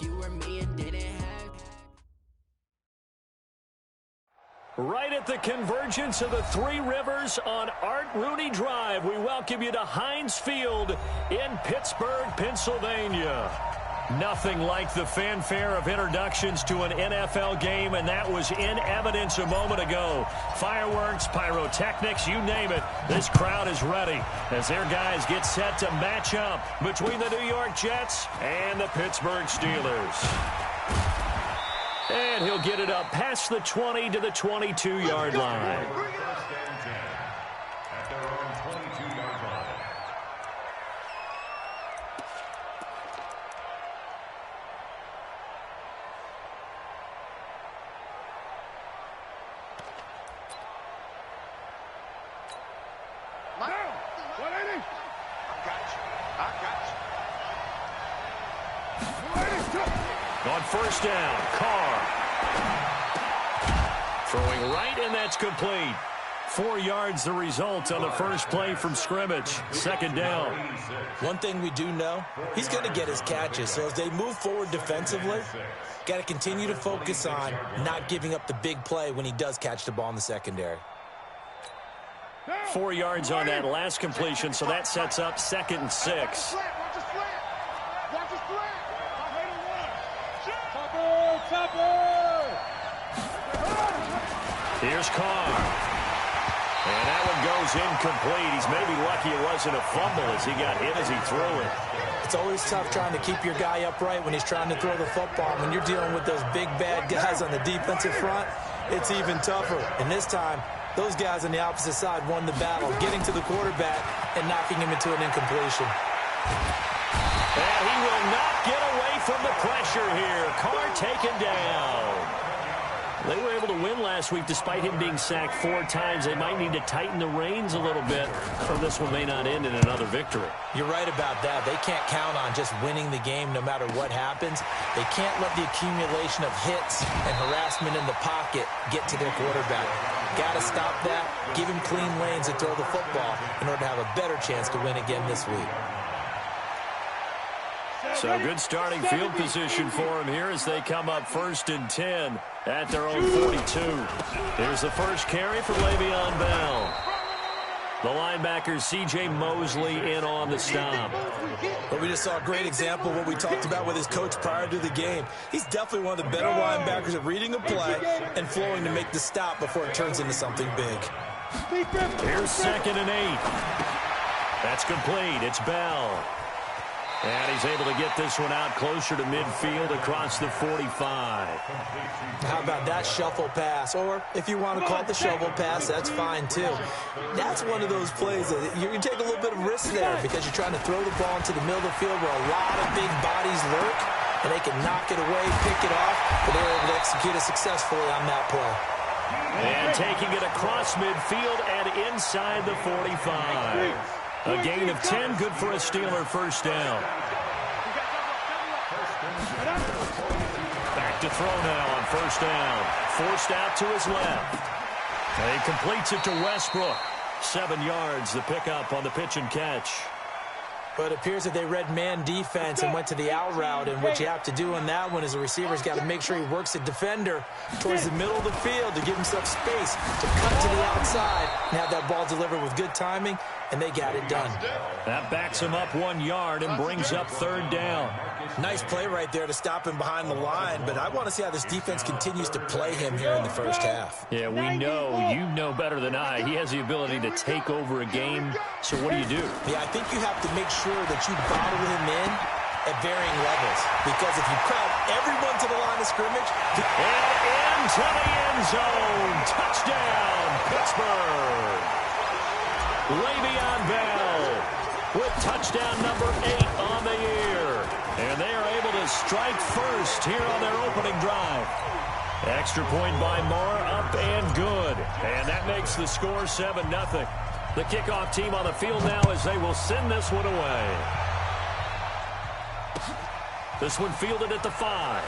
if you were me and didn't have. Right at the convergence of the Three Rivers on Art Rooney Drive, we welcome you to Heinz Field in Pittsburgh, Pennsylvania. Nothing like the fanfare of introductions to an NFL game, and that was in evidence a moment ago. Fireworks, pyrotechnics, you name it. This crowd is ready as their guys get set to match up between the New York Jets and the Pittsburgh Steelers. And he'll get it up past the 20 to the 22-yard line. On first down, Carr. Throwing right, and that's complete. 4 yards the result on the first play from scrimmage. Second down. One thing we do know, he's going to get his catches. So as they move forward defensively, got to continue to focus on not giving up the big play when he does catch the ball in the secondary. 4 yards on that last completion, so that sets up 2nd and 6. Here's Carr. And that one goes incomplete. He's maybe lucky it wasn't a fumble as he got hit as he threw it. It's always tough trying to keep your guy upright when he's trying to throw the football. When you're dealing with those big, bad guys on the defensive front, it's even tougher. And this time, those guys on the opposite side won the battle, getting to the quarterback and knocking him into an incompletion. And he will not get away from the pressure here. Carr taken down. They were able to win last week despite him being sacked 4 times. They might need to tighten the reins a little bit, or this one may not end in another victory. You're right about that. They can't count on just winning the game no matter what happens. They can't let the accumulation of hits and harassment in the pocket get to their quarterback. Got to stop that, give him clean lanes to throw the football in order to have a better chance to win again this week. So good starting field position for him here as they come up 1st and 10 at their own 42. Here's the first carry for Le'Veon Bell. The linebacker C.J. Mosley in on the stop. But we just saw a great example of what we talked about with his coach prior to the game. He's definitely one of the better linebackers at reading a play and flowing to make the stop before it turns into something big. Here's 2nd and 8. That's complete. It's Bell. And he's able to get this one out closer to midfield across the 45. How about that shuffle pass? Or if you want to call it the shovel pass, that's fine too. That's one of those plays that you take a little bit of risk there because you're trying to throw the ball into the middle of the field where a lot of big bodies lurk, and they can knock it away, pick it off, but they're able to execute it successfully on that play. And taking it across midfield and inside the 45. A gain of 10, good for a Steeler first down. Back to throw now on first down. Forced out to his left. And he completes it to Westbrook. 7 yards, the pickup on the pitch and catch. But it appears that they read man defense and went to the out route, and what you have to do on that one is the receiver's got to make sure he works the defender towards the middle of the field to give himself space to cut to the outside and have that ball delivered with good timing, and they got it done. That backs him up 1 yard and brings up 3rd down. Nice play right there to stop him behind the line, but I want to see how this defense continues to play him here in the first half. Yeah, we know, you know better than I, he has the ability to take over a game, so what do? Yeah, I think you have to make sure that you bottle him in at varying levels, because if you crowd everyone to the line of scrimmage... And into the end zone, touchdown, Pittsburgh. Le'Veon Bell with touchdown number 8 on the year. And they are able to strike first here on their opening drive. Extra point by Moore, up and good. And that makes the score 7-0. The kickoff team on the field now as they will send this one away. This one fielded at the 5.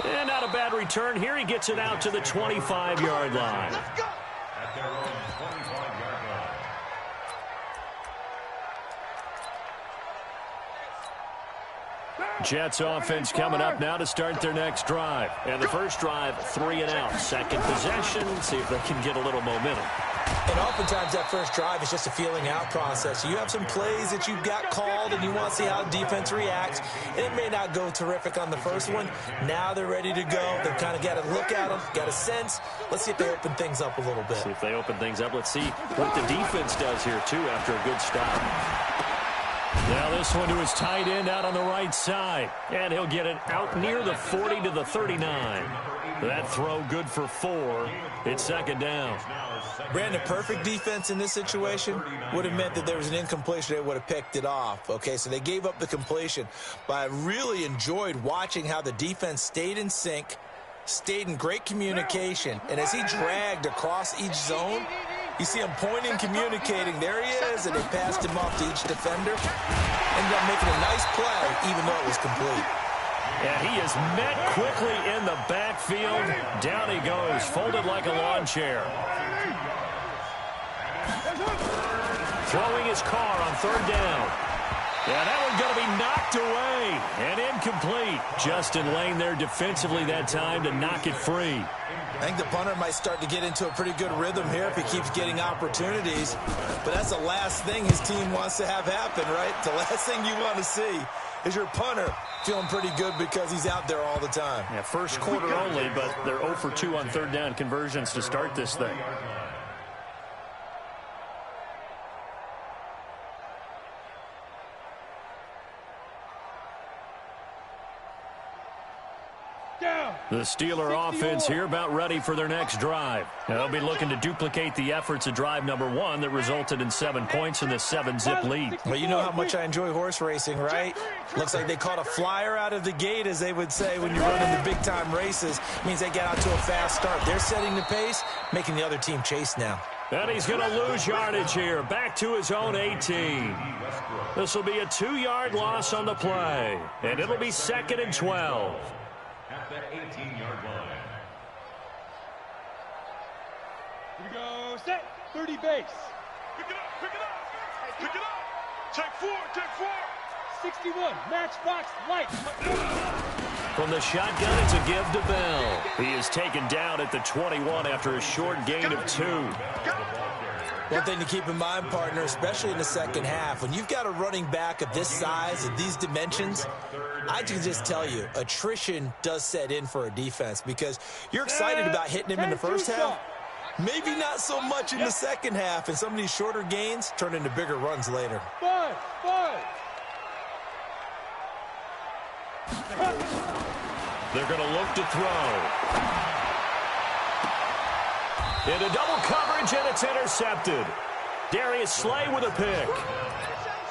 And not a bad return here. He gets it out to the 25-yard line. Let's go. Jets offense coming up now to start their next drive. And the first drive, 3 and out. Second possession, see if they can get a little momentum. And oftentimes that first drive is just a feeling out process. You have some plays that you've got called and you want to see how defense reacts. And it may not go terrific on the first one. Now they're ready to go. They've kind of got to look at them, got a sense. Let's see if they open things up a little bit. See if they open things up. Let's see what the defense does here, too, after a good stop. Now this one to his tight end out on the right side. And he'll get it out near the 40 to the 39. That throw good for 4. It's second down. Brandon, perfect defense in this situation would have meant that there was an incompletion. They would have picked it off. Okay, so they gave up the completion. But I really enjoyed watching how the defense stayed in sync, stayed in great communication. And as he dragged across each zone, you see him pointing, communicating. There he is, and they passed him off to each defender. Ended up making a nice play, even though it was complete. And he is met quickly in the backfield. Down he goes, folded like a lawn chair. Throwing his car on third down. Yeah, that one's going to be knocked away and incomplete. Justin Lane there defensively that time to knock it free. I think the punter might start to get into a pretty good rhythm here if he keeps getting opportunities. But that's the last thing his team wants to have happen, right? The last thing you want to see is your punter feeling pretty good because he's out there all the time. Yeah, first quarter only, but they're 0 for 2 on third down conversions to start this thing. The Steeler offense here about ready for their next drive. They'll be looking to duplicate the efforts of drive number 1 that resulted in 7 points in the 7-zip lead. Well, you know how much I enjoy horse racing, right? Looks like they caught a flyer out of the gate, as they would say when you're running the big-time races. It means they get out to a fast start. They're setting the pace, making the other team chase now. And he's going to lose yardage here, back to his own 18. This will be a 2-yard loss on the play, and it'll be 2nd and 12. At the 18-yard line. Here we go, set, 30 base. Pick it up, pick it up, pick it up. Take 4, take 4. 61, matchbox light. From the shotgun, it's a give to Bell. He is taken down at the 21 after a short gain of 2. One thing to keep in mind, partner, especially in the second half, when you've got a running back of this size and these dimensions, I can just tell you, attrition does set in for a defense because you're excited about hitting him in the first half. Maybe not so much in the second half, and some of these shorter gains turn into bigger runs later. 5. They're going to look to throw. Into double coverage, and it's intercepted. Darius Slay with a pick.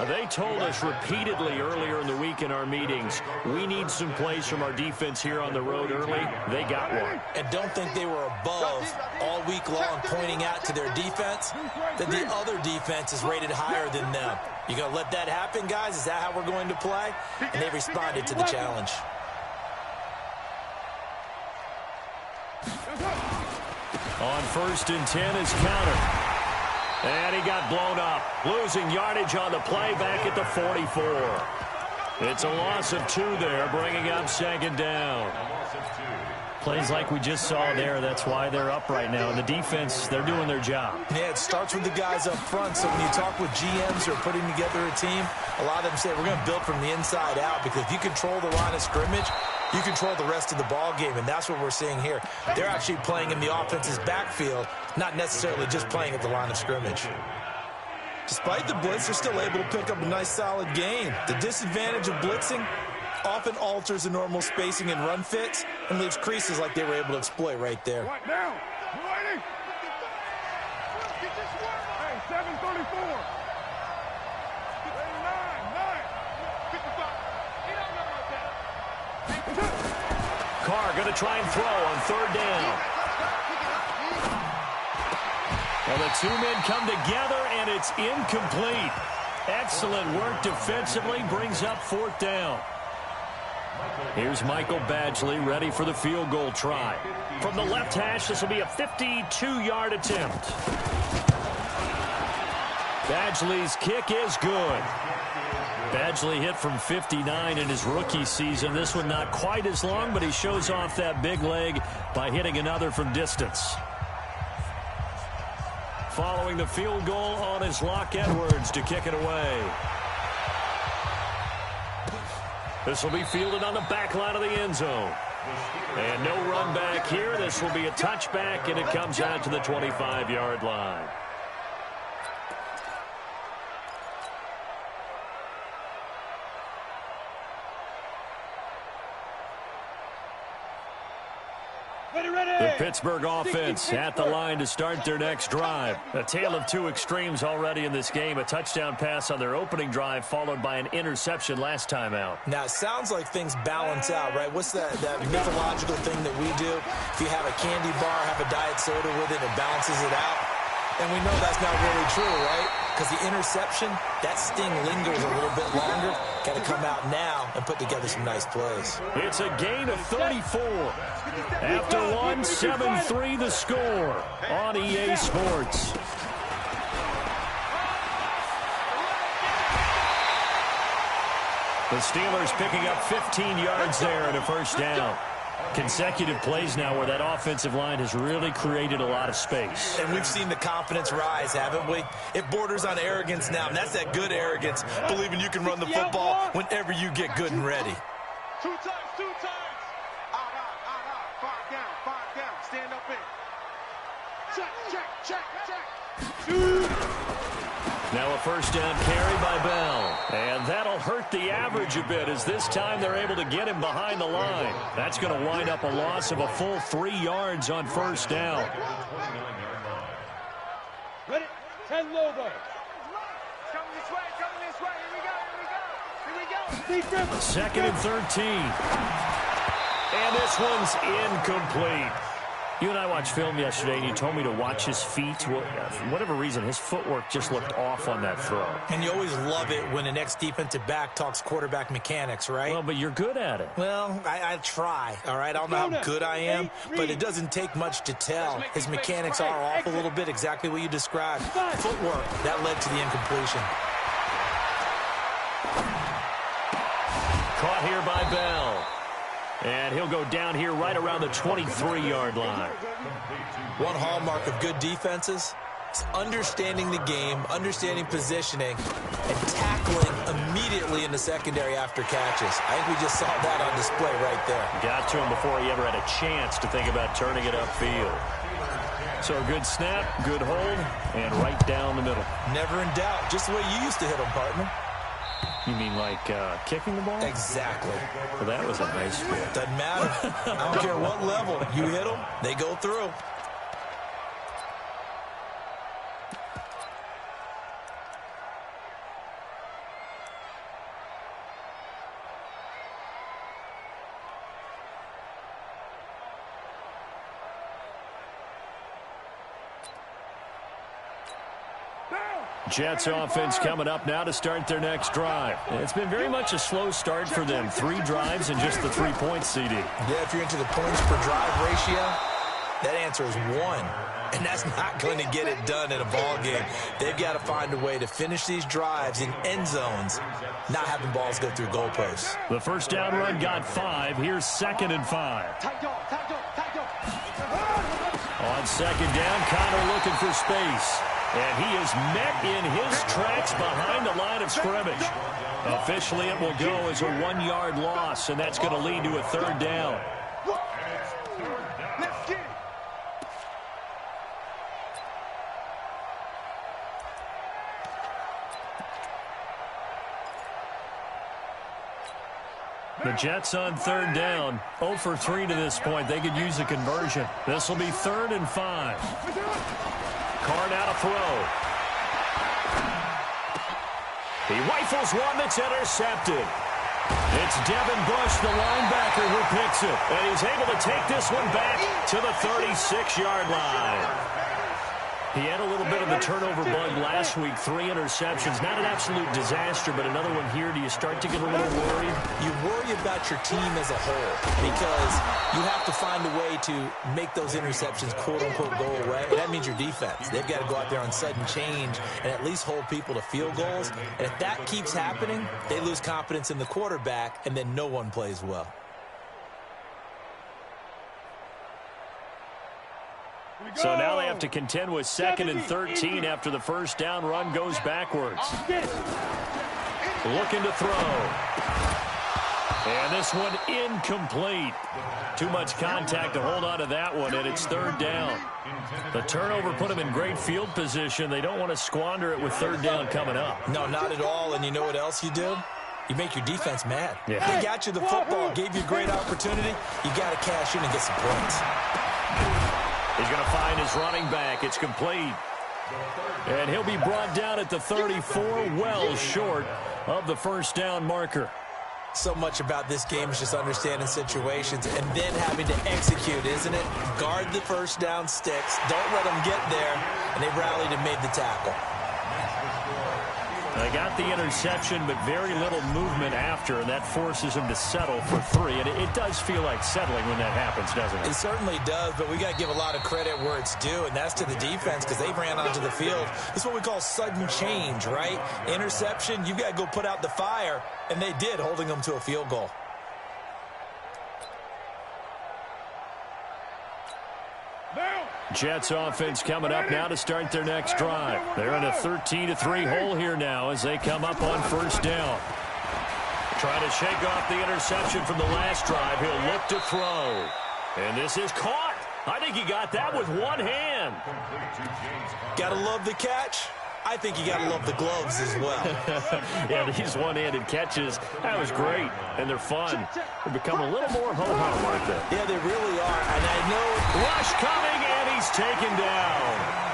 They told us repeatedly earlier in the week in our meetings, we need some plays from our defense here on the road early. They got one. And don't think they were above all week long pointing out to their defense that the other defense is rated higher than them. You going to let that happen, guys? Is that how we're going to play? And they responded to the challenge. On 1st and 10 is counter. And he got blown up. Losing yardage on the play back at the 44. It's a loss of 2 there, bringing up 2nd down. Plays like we just saw there, that's why they're up right now. And the defense, they're doing their job. Yeah, it starts with the guys up front. So when you talk with GMs who are putting together a team, a lot of them say we're going to build from the inside out because if you control the line of scrimmage, you control the rest of the ball game, and that's what we're seeing here. They're actually playing in the offense's backfield, not necessarily just playing at the line of scrimmage. Despite the blitz, they're still able to pick up a nice, solid gain. The disadvantage of blitzing often alters the normal spacing and run fits and leaves creases like they were able to exploit right there. Right now. Ready? Hey, 734. 9. 55. Carr going to try and throw on 3rd down. Well, the 2 men come together, and it's incomplete. Excellent work defensively, brings up 4th down. Here's Michael Badgley ready for the field goal try. From the left hash, this will be a 52-yard attempt. Badgley's kick is good. Badgley hit from 59 in his rookie season. This one not quite as long, but he shows off that big leg by hitting another from distance. Following the field goal on his Locke Edwards to kick it away. This will be fielded on the back line of the end zone. And no run back here. This will be a touchback, and it comes out to the 25-yard line. The Pittsburgh offense at the line to start their next drive. A tale of two extremes already in this game. A touchdown pass on their opening drive followed by an interception last time out. Now, it sounds like things balance out, right? What's that mythological thing that we do? If you have a candy bar, have a diet soda with it, it balances it out. And we know that's not really true, right? Because the interception, that sting lingers a little bit longer. Got to come out now and put together some nice plays. It's a gain of 34. After one, 7-3 the score on EA Sports. The Steelers picking up 15 yards there and a first down. Consecutive plays now where that offensive line has really created a lot of space. And we've seen the confidence rise, haven't we? It borders on arrogance now, and that's that good arrogance, believing you can run the football whenever you get good and ready. Two times. Five down. Stand up in. Check. Now a first down carry by Bell. And that'll hurt the average a bit as this time they're able to get him behind the line. That's going to wind up a loss of a full 3 yards on first down. Ready? 10 Lobo. Coming this way. Here we go. Second and 13. And this one's incomplete. You and I watched film yesterday, and you told me to watch his feet. Well, for whatever reason, his footwork just looked off on that throw. And you always love it when an ex-defensive back talks quarterback mechanics, right? Well, but you're good at it. Well, I try, all right? I don't know how good I am, but it doesn't take much to tell. His mechanics are off a little bit, exactly what you described. Footwork, that led to the incompletion. Caught here by Bell. And he'll go down here right around the 23-yard line. One hallmark of good defenses is understanding the game, understanding positioning, and tackling immediately in the secondary after catches. I think we just saw that on display right there. Got to him before he ever had a chance to think about turning it upfield. So a good snap, good hold, and right down the middle. Never in doubt. Just the way you used to hit them, partner. You mean like kicking the ball? Exactly. Well, that was a nice fit. Doesn't matter. I don't care what level. You hit them, they go through. Jets offense coming up now to start their next drive. It's been very much a slow start for them. 3 drives and just the 3 points, CD. Yeah, if you're into the points per drive ratio, that answer is 1. And that's not going to get it done in a ball game. They've got to find a way to finish these drives in end zones, not having balls go through goalposts. The first down run got 5. Here's 2nd and 5. On 2nd down, Connor looking for space. And he is met in his tracks behind the line of scrimmage. Officially, it will go as a 1-yard loss, and that's going to lead to a 3rd down. The Jets on 3rd down, 0 for 3 to this point. They could use a conversion. This will be 3rd and 5. Carr now to throw. He rifles one that's intercepted. It's Devin Bush, the linebacker, who picks it. And he's able to take this one back to the 36-yard line. He had a little bit of the turnover bug last week, 3 interceptions. Not an absolute disaster, but another one here. Do you start to get a little worried? You worry about your team as a whole because you have to find a way to make those interceptions, quote-unquote, go away. And that means your defense. They've got to go out there on sudden change and at least hold people to field goals. And if that keeps happening, they lose confidence in the quarterback, and then no one plays well. So now they have to contend with 2nd and 13 after the first down run goes backwards. Looking to throw. And this one incomplete. Too much contact to hold on to that one, and it's 3rd down. The turnover put them in great field position. They don't want to squander it with 3rd down coming up. No, not at all. And you know what else you do? You make your defense mad. Yeah. They got you the football, gave you a great opportunity. You got to cash in and get some points. He's going to find his running back. It's complete. And he'll be brought down at the 34, well short of the first down marker. So much about this game is just understanding situations and then having to execute, isn't it? Guard the first down sticks. Don't let them get there. And they rallied and made the tackle. They got the interception, but very little movement after, and that forces them to settle for 3. And it does feel like settling when that happens, doesn't it? It certainly does, but we got to give a lot of credit where it's due, and that's to the defense because they ran onto the field. This is what we call sudden change, right? Interception, you've got to go put out the fire, and they did, holding them to a field goal. Jets offense coming up now to start their next drive. They're in a 13-3 hole here now as they come up on first down. Trying to shake off the interception from the last drive. He'll look to throw. And this is caught. I think he got that with one hand. Gotta love the catch. I think you got to love the gloves as well. Yeah, these one-handed catches, that was great, and they're fun. They become a little more ho-hum, aren't they? Yeah, they really are, and I know. Rush coming, and he's taken down.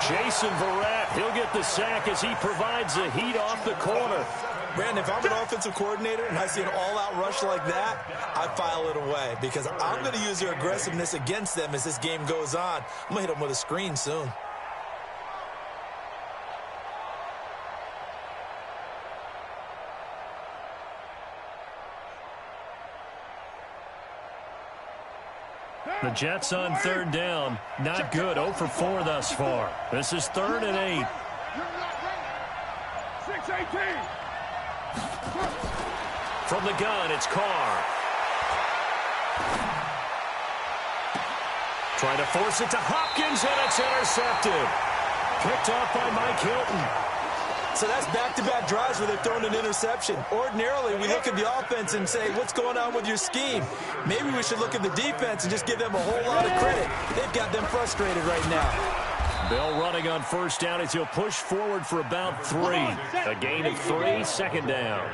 Jason Verrett, he'll get the sack as he provides the heat off the corner. Brandon, if I'm an offensive coordinator and I see an all-out rush like that, I file it away because I'm going to use their aggressiveness against them as this game goes on. I'm going to hit them with a screen soon. The Jets on 3rd down. Not good. 0 for 4 thus far. This is 3rd and 8. 6-18. From the gun, it's Carr. Trying to force it to Hopkins, and it's intercepted. Picked off by Mike Hilton. So that's back-to-back drives where they're throwing an interception. Ordinarily, we look at the offense and say, what's going on with your scheme? Maybe we should look at the defense and just give them a whole lot of credit. They've got them frustrated right now. Bell running on first down as he'll push forward for about 3. A gain of 3, 2nd down.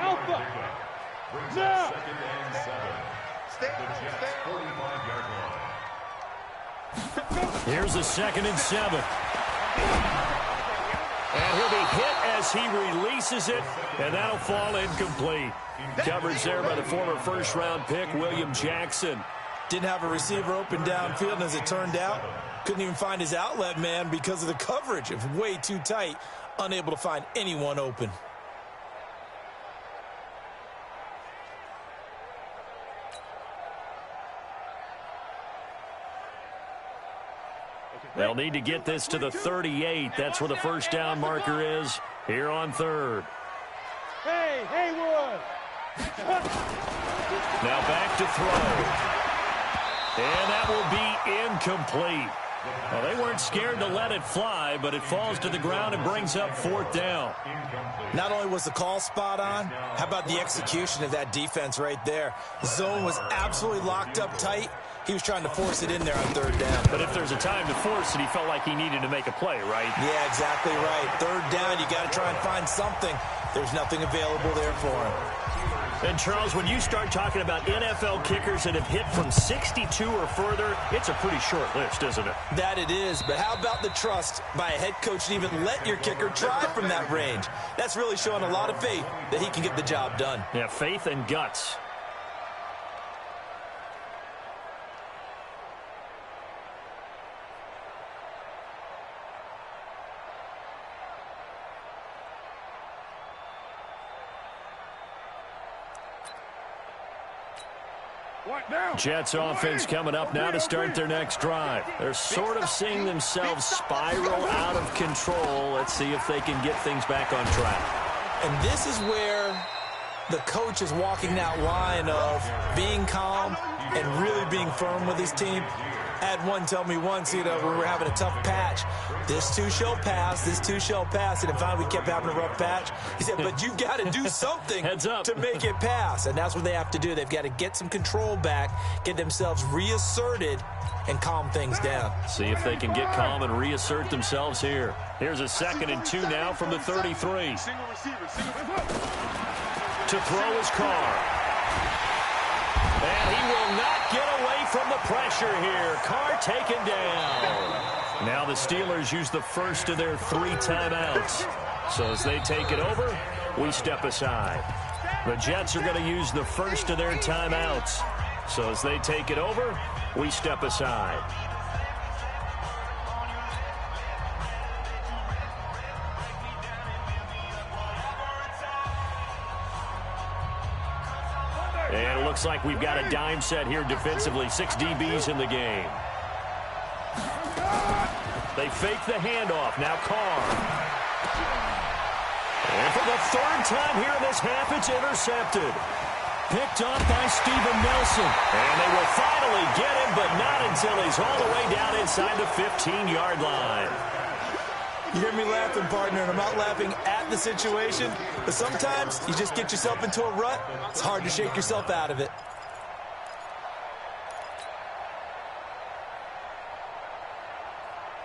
Alpha. Now. Here's a 2nd and 7. And he'll be hit as he releases it, and that'll fall incomplete. Coverage there by the former first-round pick, William Jackson. Didn't have a receiver open downfield, and as it turned out, couldn't even find his outlet man because of the coverage. It was way too tight, unable to find anyone open. They'll need to get this to the 38. That's where the first down marker is here on 3rd. Hey, Haywood. Now back to throw. And that will be incomplete. Well, they weren't scared to let it fly, but it falls to the ground and brings up 4th down. Not only was the call spot on, how about the execution of that defense right there? The zone was absolutely locked up tight. He was trying to force it in there on 3rd down. But if there's a time to force it, he felt like he needed to make a play, right? Yeah, exactly right. 3rd down, you got to try and find something. There's nothing available there for him. And, Charles, when you start talking about NFL kickers that have hit from 62 or further, it's a pretty short list, isn't it? That it is, but how about the trust by a head coach to even let your kicker try from that range? That's really showing a lot of faith that he can get the job done. Yeah, faith and guts. Jets offense coming up now to start their next drive. They're sort of seeing themselves spiral out of control. Let's see if they can get things back on track. And this is where the coach is walking that line of being calm and really being firm with his team. I had one tell me once, when we were having a tough patch, this too shall pass, this too shall pass. And finally we kept having a rough patch. He said, but you've got to do something to make it pass. And that's what they have to do. They've got to get some control back, get themselves reasserted, and calm things down. See if they can get calm and reassert themselves here. Here's a 2nd and 2 now from the 33. To throw his Carr. And he will not get away from the pressure here. Carr taken down. Now the Steelers use the first of their 3 timeouts. So as they take it over, we step aside. The Jets are going to use the first of their timeouts. So as they take it over, we step aside. And it looks like we've got a dime set here defensively. 6 DBs in the game. They fake the handoff. Now Carr. And for the 3rd time here in this half, it's intercepted. Picked off by Steven Nelson. And they will finally get him, but not until he's all the way down inside the 15-yard line. You hear me laughing, partner, and I'm not laughing at the situation, but sometimes you just get yourself into a rut. It's hard to shake yourself out of it.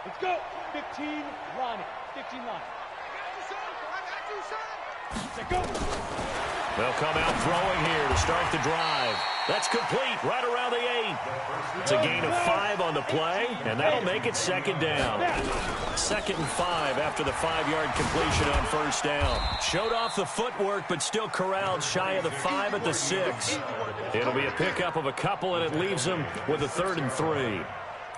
Let's go. 15, Ronnie. 15 line. Let's go. They'll come out throwing here to start the drive. That's complete right around the 8. It's a gain of 5 on the play, and that'll make it 2nd down. 2nd and 5 after the 5-yard completion on 1st down. Showed off the footwork, but still corralled shy of the 5 at the 6. It'll be a pickup of a couple, and it leaves them with a 3rd and 3.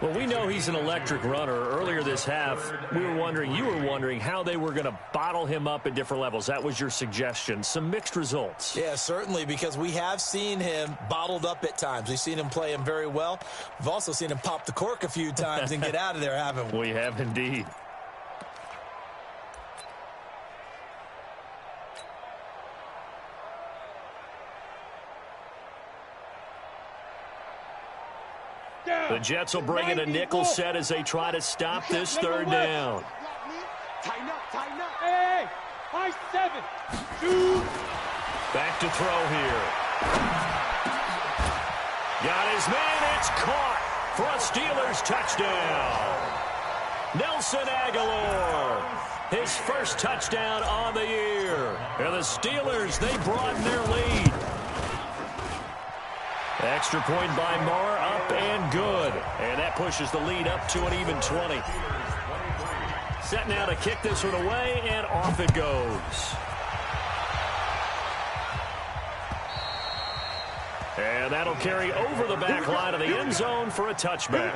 Well, we know he's an electric runner. Earlier this half, you were wondering how they were going to bottle him up at different levels. That was your suggestion. Some mixed results. Yeah, certainly, because we have seen him bottled up at times. We've seen him play him very well. We've also seen him pop the cork a few times and get out of there, haven't we? We have indeed. The Jets will bring in a nickel set as they try to stop this 3rd down. Tighten up, tighten up. Hey, high 7. 2. Back to throw here. Got his man. It's caught for a Steelers touchdown. Nelson Aguilar. His first touchdown on the year. And the Steelers, they broaden their lead. Extra point by Marr, up and good. And that pushes the lead up to an even 20. Set now to kick this one away, and off it goes. And that'll carry over the back line of the end zone for a touchback.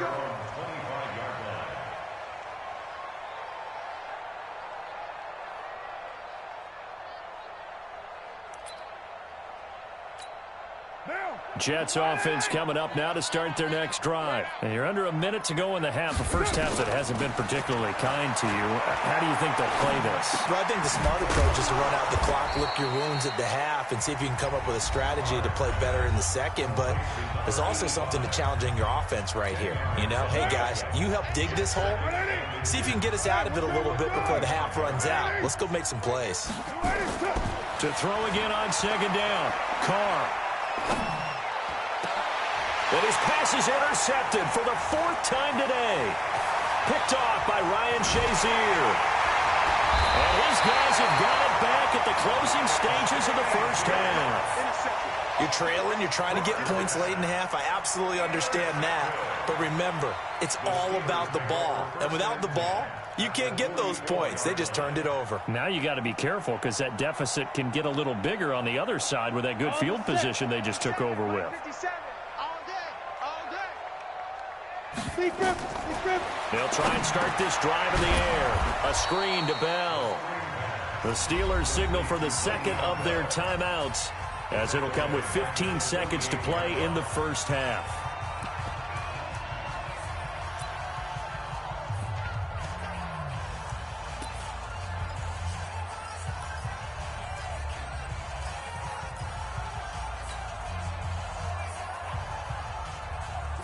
Jets offense coming up now to start their next drive. And you're under a minute to go in the half. A first half that hasn't been particularly kind to you. How do you think they'll play this? Well, I think the smart approach is to run out the clock, lick your wounds at the half, and see if you can come up with a strategy to play better in the second. But there's also something to challenging your offense right here. Hey, guys, you help dig this hole. See if you can get us out of it a little bit before the half runs out. Let's go make some plays. To throw again on 2nd down. Carr. And his pass is intercepted for the 4th time today. Picked off by Ryan Shazier. And his guys have got it back at the closing stages of the 1st half. You're trailing. You're trying to get points late in the half. I absolutely understand that. But remember, it's all about the ball. And without the ball, you can't get those points. They just turned it over. Now you got to be careful because that deficit can get a little bigger on the other side with that good field position they just took over with. They'll try and start this drive in the air. A screen to Bell. The Steelers signal for the 2nd of their timeouts. as it'll come with 15 seconds to play in the first half.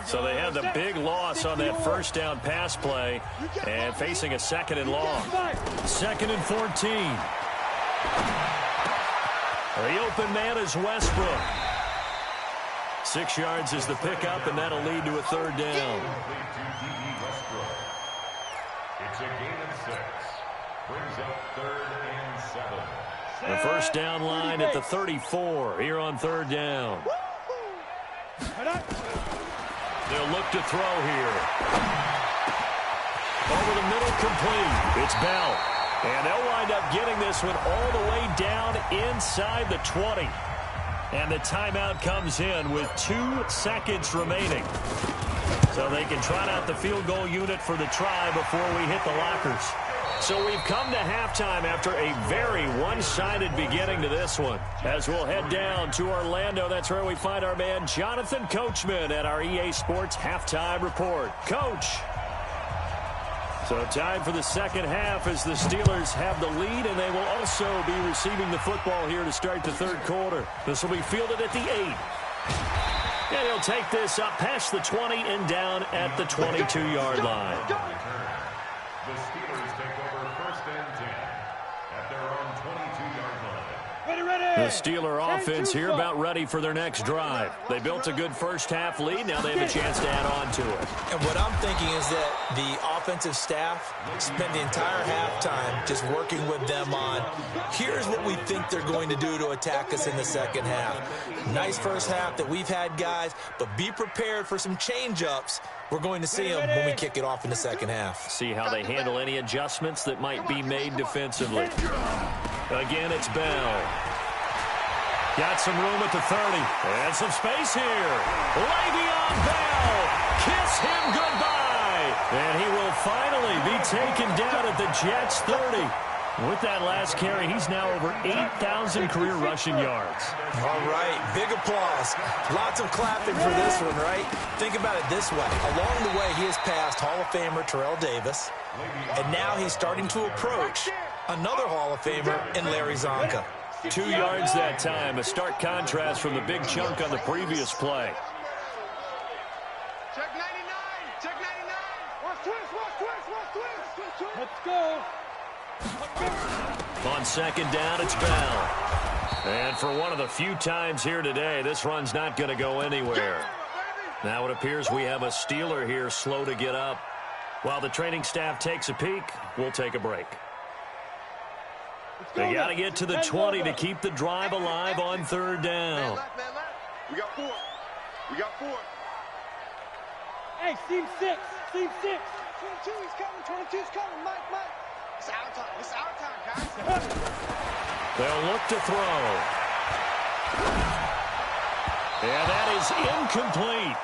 So they had the big loss on that first down pass play and facing a 2nd and long. 2nd and 14. The open man is Westbrook. 6 yards is the pickup, and that'll lead to a 3rd down. It's a gain of 6. Brings up 3rd and 7. The first down line at the 34 here on 3rd down. They'll look to throw here. Over the middle, complete. It's Bell. And they'll wind up getting this one all the way down inside the 20. And the timeout comes in with 2 seconds remaining. So they can trot out the field goal unit for the try before we hit the lockers. So we've come to halftime after a very one-sided beginning to this one. As we'll head down to Orlando, that's where we find our man Jonathan Coachman at our EA Sports Halftime Report. Coach. So time for the second half as the Steelers have the lead, and they will also be receiving the football here to start the 3rd quarter. This will be fielded at the 8. And he'll take this up past the 20 and down at the 22-yard line. The Steelers take over 1st and 10 at their own 22-yard line. The Steeler offense here about ready for their next drive. They built a good first half lead. Now they have a chance to add on to it. And what I'm thinking is that the offensive staff spent the entire halftime just working with them on, here's what we think they're going to do to attack us in the second half. Nice first half that we've had, guys, but be prepared for some change-ups. We're going to see them when we kick it off in the second half. See how they handle any adjustments that might be made defensively. Again, it's Bell. Got some room at the 30. And some space here. Le'Veon Bell. Kiss him goodbye. And he will finally be taken down at the Jets' 30. With that last carry, he's now over 8,000 career rushing yards. All right, big applause. Lots of clapping for this one, right? Think about it this way. Along the way, he has passed Hall of Famer Terrell Davis, and now he's starting to approach another Hall of Famer in Larry Zonka. 2 yards that time, a stark contrast from the big chunk on the previous play. Check 99. Check 99. Watch twist. Let's go. On second down, it's Bell. And for one of the few times here today, this run's not going to go anywhere. Now it appears we have a Steeler here slow to get up. While the training staff takes a peek, we'll take a break. They got to get to the 20 to keep the drive alive on 3rd down. We got 4. Hey, seam 6. 22 is coming. Mike. It's our time, guys. They'll look to throw. And that is incomplete.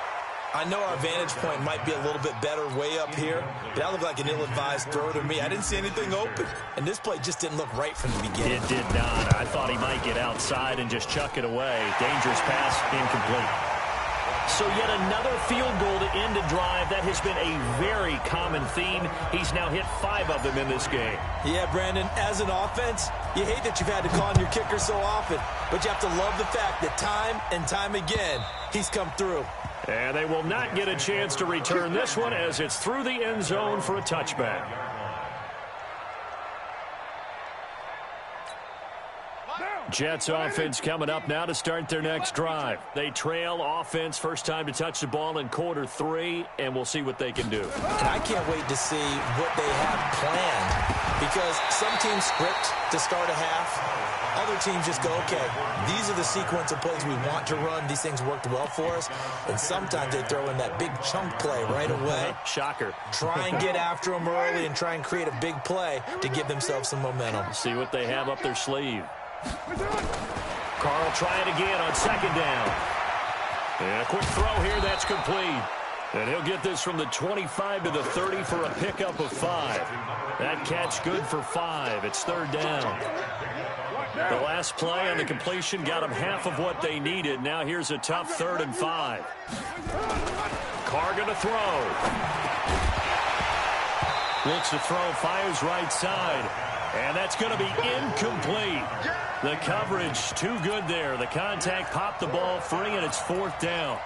I know our vantage point might be a little bit better way up here, but that looked like an ill-advised throw to me. I didn't see anything open, and this play just didn't look right from the beginning. It did not. I thought he might get outside and just chuck it away. Dangerous pass, incomplete. So yet another field goal to end a drive. That has been a very common theme. He's now hit 5 of them in this game. Yeah, Brandon, as an offense, you hate that you've had to call on your kicker so often, but you have to love the fact that time and time again, he's come through. And they will not get a chance to return this one as it's through the end zone for a touchback. Jets offense coming up now to start their next drive. They trail offense, first time to touch the ball in quarter 3, and we'll see what they can do. And I can't wait to see what they have planned, because some teams script to start a half. Other teams just go, okay, these are the sequence of plays we want to run. These things worked well for us. And sometimes they throw in that big chunk play right away. Shocker. Try and get after them early and try and create a big play to give themselves some momentum. See what they have up their sleeve. Carl try it again on second down. And a quick throw here, that's complete. And he'll get this from the 25 to the 30 for a pickup of 5. That catch good for 5. It's third down. The last play on the completion got them half of what they needed. Now here's a tough 3rd and 5. Carr going to throw. Looks to throw, fires right side. And that's going to be incomplete. The coverage too good there. The contact popped the ball free, and it's 4th down.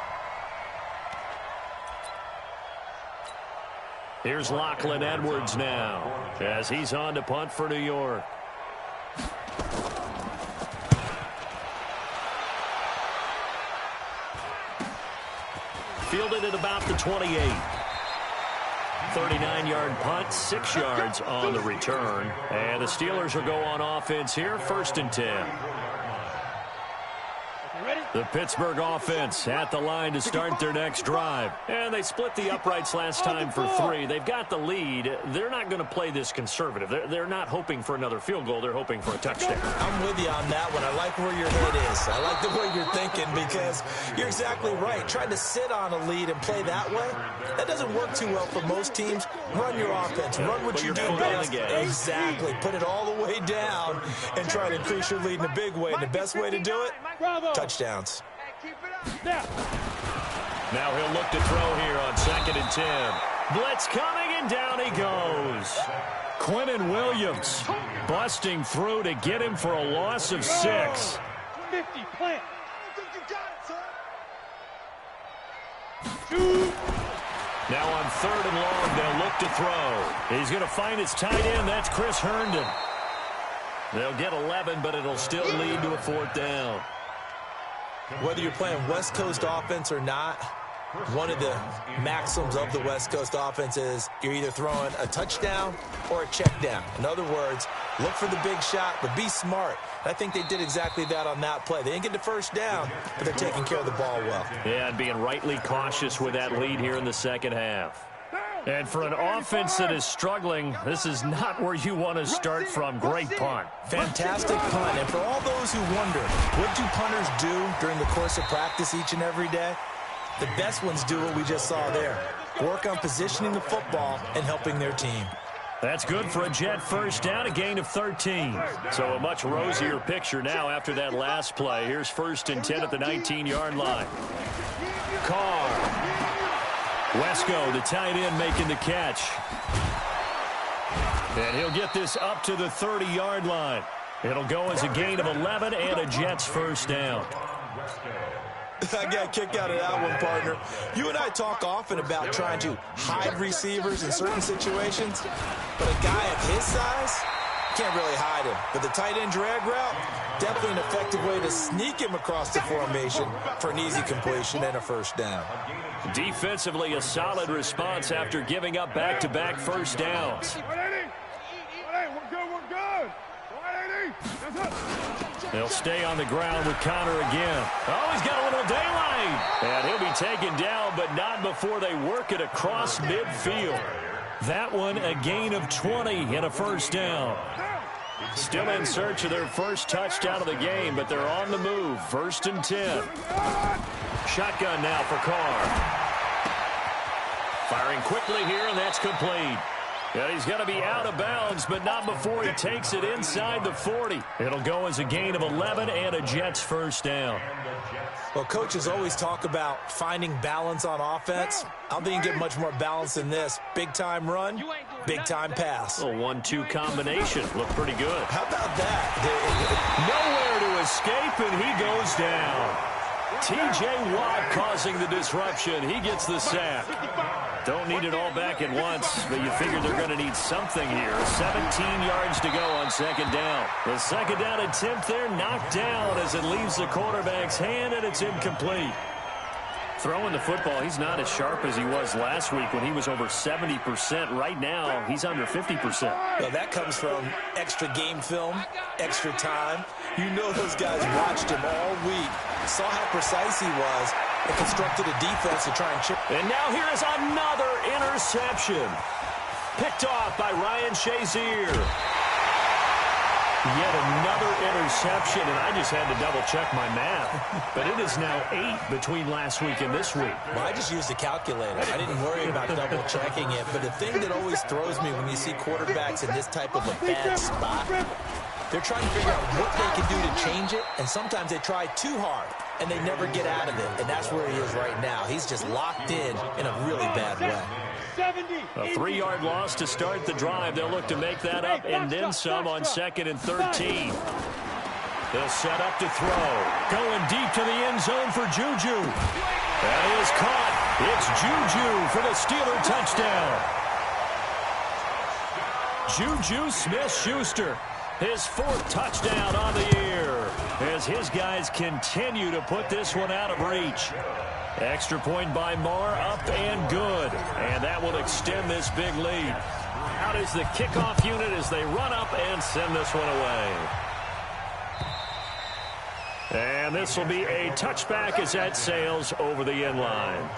Here's Lachlan Edwards now as he's on to punt for New York. Fielded at about the 28. 39-yard punt, 6 yards on the return. And the Steelers will go on offense here, 1st and 10. The Pittsburgh offense at the line to start their next drive. And they split the uprights last time for 3. They've got the lead. They're not going to play this conservative. They're not hoping for another field goal. They're hoping for a touchdown. I'm with you on that one. I like where your head is. I like the way you're thinking because you're exactly right. Trying to sit on a lead and play that way, that doesn't work too well for most teams. Run your offense. Run what you do best. Exactly. Put it all the way down and try to increase your lead in a big way. And the best way to do it, touchdowns. Now he'll look to throw here on 2nd and 10. Blitz coming, and down he goes. Quentin Williams busting through to get him for a loss of 6. 50, plant. Now on 3rd and long, they'll look to throw. He's going to find his tight end. That's Chris Herndon. They'll get 11, but it'll still lead to a 4th down. Whether you're playing West Coast offense or not, one of the maxims of the West Coast offense is you're either throwing a touchdown or a check down. In other words, look for the big shot, but be smart. I think they did exactly that on that play. They didn't get the first down, but they're taking care of the ball well. Yeah, and being rightly cautious with that lead here in the second half. And for an offense that is struggling, this is not where you want to start from. Great punt. Fantastic punt. And for all those who wonder, what do punters do during the course of practice each and every day? The best ones do what we just saw there. Work on positioning the football and helping their team. That's good for a Jet first down, a gain of 13. So a much rosier picture now after that last play. Here's 1st and 10 at the 19-yard line. Carr. Wesco, the tight end, making the catch. And he'll get this up to the 30-yard line. It'll go as a gain of 11 and a Jets first down. I got a kick out of that one, partner. You and I talk often about trying to hide receivers in certain situations, but a guy of his size can't really hide him. But the tight end drag route, definitely an effective way to sneak him across the formation for an easy completion and a first down. Defensively, a solid response after giving up back-to-back first downs. They'll stay on the ground with Connor again. Oh, he's got a little daylight. And he'll be taken down, but not before they work it across midfield. That one, a gain of 20 and a first down. Still in search of their first touchdown of the game, but they're on the move. 1st and 10. Shotgun now for Carr. Firing quickly here, and that's complete. And he's going to be out of bounds, but not before he takes it inside the 40. It'll go as a gain of 11 and a Jets first down. Well, coaches always talk about finding balance on offense. I don't think you can get much more balance than this. Big-time run, big-time pass. A 1-2 combination. Looked pretty good. How about that? Nowhere to escape, and he goes down. T.J. Watt causing the disruption. He gets the sack. Don't need it all back at once, but you figure they're going to need something here. 17 yards to go on 2nd down. The 2nd down attempt there knocked down as it leaves the quarterback's hand, and it's incomplete. Throwing the football, he's not as sharp as he was last week when he was over 70%. Right now, he's under 50%. Well, that comes from extra game film, extra time. You know those guys watched him all week, saw how precise he was, and constructed a defense to try and chip. And now here is another interception. Picked off by Ryan Shazier. Yet another interception, and I just had to double-check my math. But it is now 8 between last week and this week. Well, I just used a calculator. I didn't worry about double-checking it. But the thing that always throws me when you see quarterbacks in this type of a bad spot, they're trying to figure out what they can do to change it, and sometimes they try too hard, and they never get out of it. And that's where he is right now. He's just locked in a really bad way. A 3-yard loss to start the drive. They'll look to make that up and then some on 2nd and 13. They'll set up to throw. Going deep to the end zone for Juju. That is caught. It's Juju for the Steeler touchdown. Juju Smith-Schuster, his 4th touchdown on the year, as his guys continue to put this one out of reach. Extra point by Marr, up and good. And that will extend this big lead. Out is the kickoff unit as they run up and send this one away. And this will be a touchback as that sails over the end line.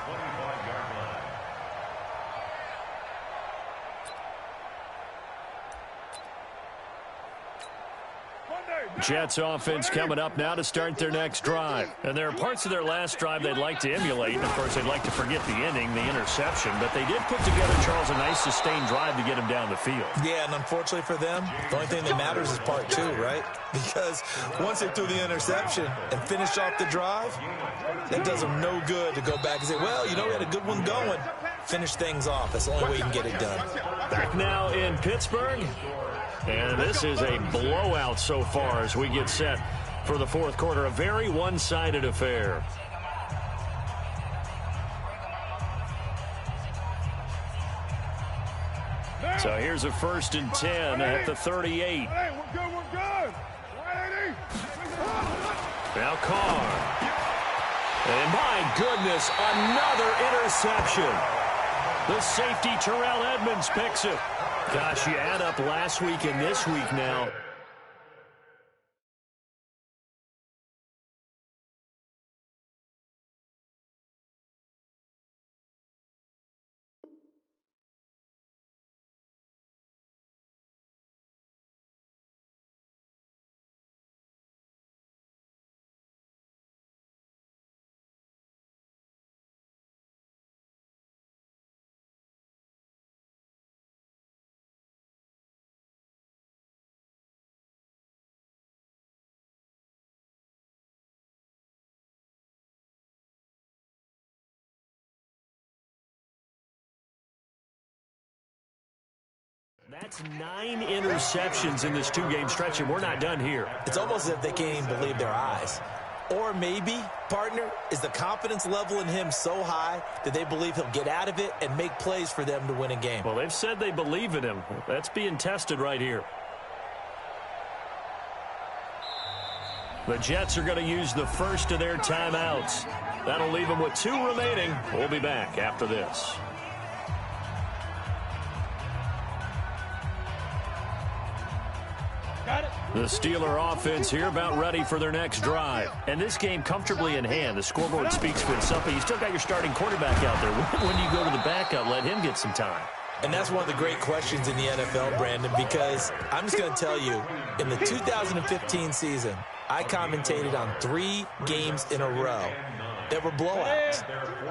Jets offense coming up now to start their next drive. And there are parts of their last drive they'd like to emulate. And, of course, they'd like to forget the ending, the interception. But they did put together, Charles, a nice sustained drive to get him down the field. Yeah, and unfortunately for them, the only thing that matters is part 2, right? Because once they threw the interception and finished off the drive, it does them no good to go back and say, well, you know, we had a good one going. Finish things off. That's the only way you can get it done. Back now in Pittsburgh. And this is a blowout so far as we get set for the 4th quarter. A very one-sided affair. So here's a 1st and 10 at the 38. Now Carr. And my goodness, another interception. The safety Terrell Edmonds picks it. Gosh, you add up last week and this week now. That's 9 interceptions in this 2-game stretch, and we're not done here. It's almost as if they can't even believe their eyes. Or maybe, partner, is the confidence level in him so high that they believe he'll get out of it and make plays for them to win a game. Well, they've said they believe in him. That's being tested right here. The Jets are going to use the first of their timeouts. That'll leave them with 2 remaining. We'll be back after this. The Steeler offense here about ready for their next drive. And this game comfortably in hand. The scoreboard speaks for itself, but you still got your starting quarterback out there. When do you go to the backup, let him get some time? And that's one of the great questions in the NFL, Brandon, because I'm just going to tell you, in the 2015 season, I commentated on 3 games in a row that were blowouts.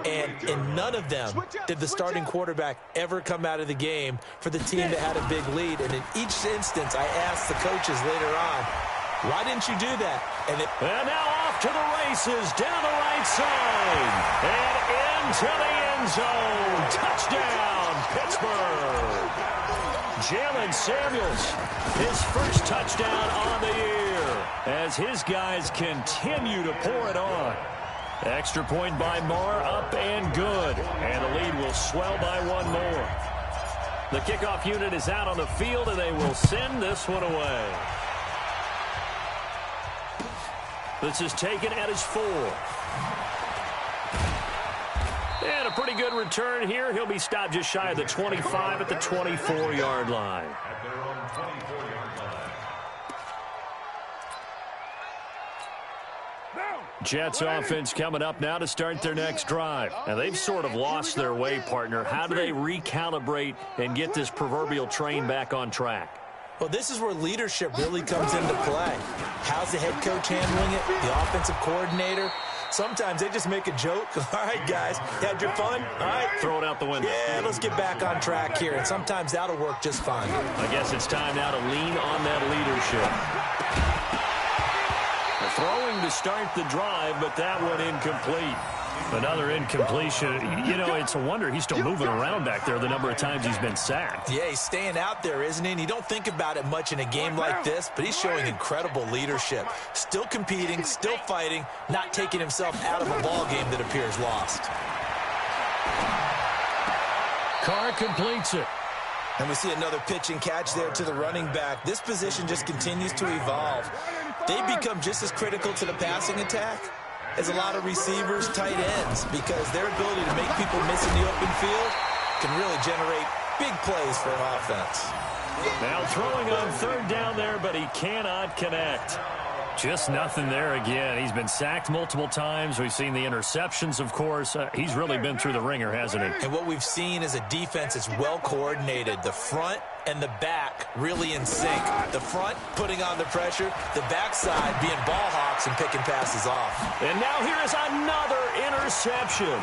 And in none of them did the starting quarterback ever come out of the game for the team that had a big lead. And in each instance, I asked the coaches later on, why didn't you do that? And now off to the races, down the right side, and into the end zone. Touchdown, Pittsburgh. Jalen Samuels, his first touchdown on the year, as his guys continue to pour it on. Extra point by Marr, up and good. And the lead will swell by 1 more. The kickoff unit is out on the field, and they will send this one away. This is taken at his 4. And a pretty good return here. He'll be stopped just shy of the 25 at the 24-yard line. At their own 24-yard line. Jets offense coming up now to start their next drive. And they've sort of lost their way, partner. How do they recalibrate and get this proverbial train back on track? Well, this is where leadership really comes into play. How's the head coach handling it? The offensive coordinator? Sometimes they just make a joke. All right, guys, had your fun? All right. Throw it out the window. Yeah, let's get back on track here. And sometimes that'll work just fine. I guess it's time now to lean on that leadership. Throwing to start the drive, but that one incomplete. Another incompletion. You know, it's a wonder he's still moving around back there the number of times he's been sacked. Yeah, he's staying out there, isn't he? And you don't think about it much in a game like this, but he's showing incredible leadership. Still competing, still fighting, not taking himself out of a ball game that appears lost. Carr completes it. And we see another pitch and catch there to the running back. This position just continues to evolve. They become just as critical to the passing attack as a lot of receivers, tight ends, because their ability to make people miss in the open field can really generate big plays for an offense. Now throwing on third down there, but he cannot connect. Just nothing there again. He's been sacked multiple times. We've seen the interceptions, of course. He's really been through the ringer, hasn't he? And what we've seen is a defense that's well coordinated. The front and the back really in sync. The front putting on the pressure, the backside being ball hawks and picking passes off. And now here is another interception.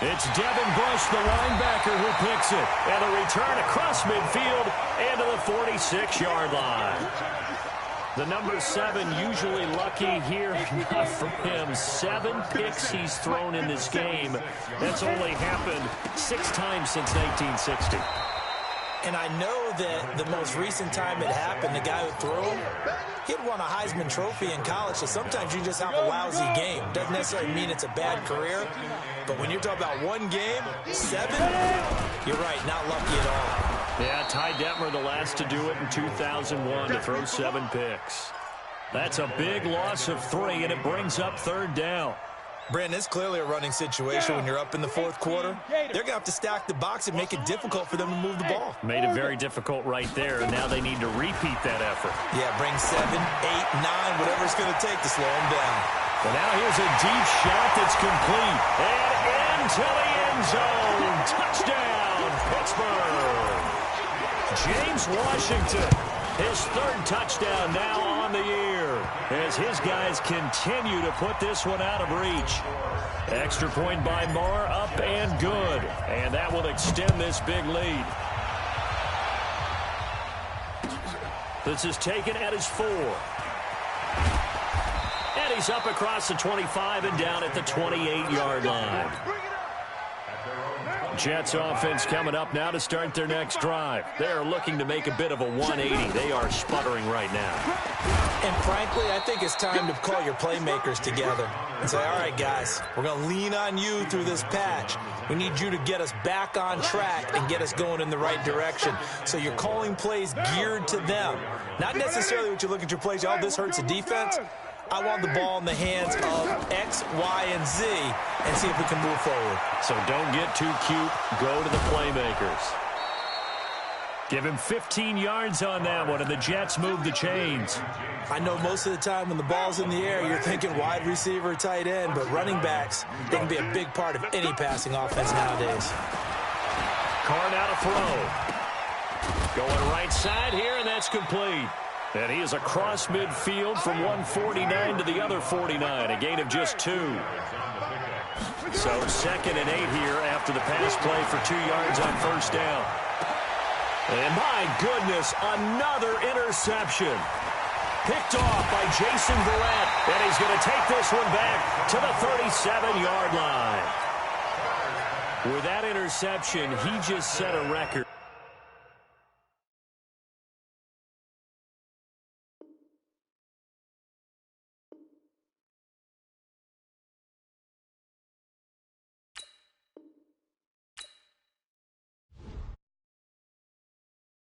It's Devin Bush, the linebacker, who picks it. And a return across midfield and to the 46-yard line. The number 7 usually lucky here, not for him. 7 picks he's thrown in this game. That's only happened 6 times since 1960. And I know that the most recent time it happened, the guy who threw him, he'd won a Heisman Trophy in college, so sometimes you just have a lousy game. Doesn't necessarily mean it's a bad career, but when you're talking about one game, 7, you're right, not lucky at all. Yeah, Ty Detmer, the last to do it in 2001, to throw 7 picks. That's a big loss of 3, and it brings up third down. Brandon, it's clearly a running situation when you're up in the fourth quarter. They're going to have to stack the box and make it difficult for them to move the ball. Made it very difficult right there, and now they need to repeat that effort. Yeah, bring 7, 8, 9, whatever it's going to take to slow them down. Well, now here's a deep shot that's complete. And into the end zone. Touchdown, Pittsburgh. James Washington, his 3rd touchdown now on the year, as his guys continue to put this one out of reach. Extra point by Marr, up and good. And that will extend this big lead. This is taken at his 4. And he's up across the 25 and down at the 28-yard line. Jets offense coming up now to start their next drive. They're looking to make a bit of a 180. They are sputtering right now. And frankly, I think it's time to call your playmakers together and say, all right, guys, we're going to lean on you through this patch. We need you to get us back on track and get us going in the right direction. So you're calling plays geared to them. Not necessarily what you look at your plays, oh, this hurts the defense. I want the ball in the hands of X, Y, and Z and see if we can move forward. So don't get too cute. Go to the playmakers. Give him 15 yards on that one, and the Jets move the chains. I know most of the time when the ball's in the air, you're thinking wide receiver, tight end, but running backs, they can be a big part of any passing offense nowadays. Carr now to throw. Going right side here, and that's complete. And he is across midfield from 149 to the other 49, a gain of just 2. So 2nd and 8 here after the pass play for 2 yards on first down. And my goodness, another interception. Picked off by Jason Verrett, and he's going to take this one back to the 37-yard line. With that interception, he just set a record.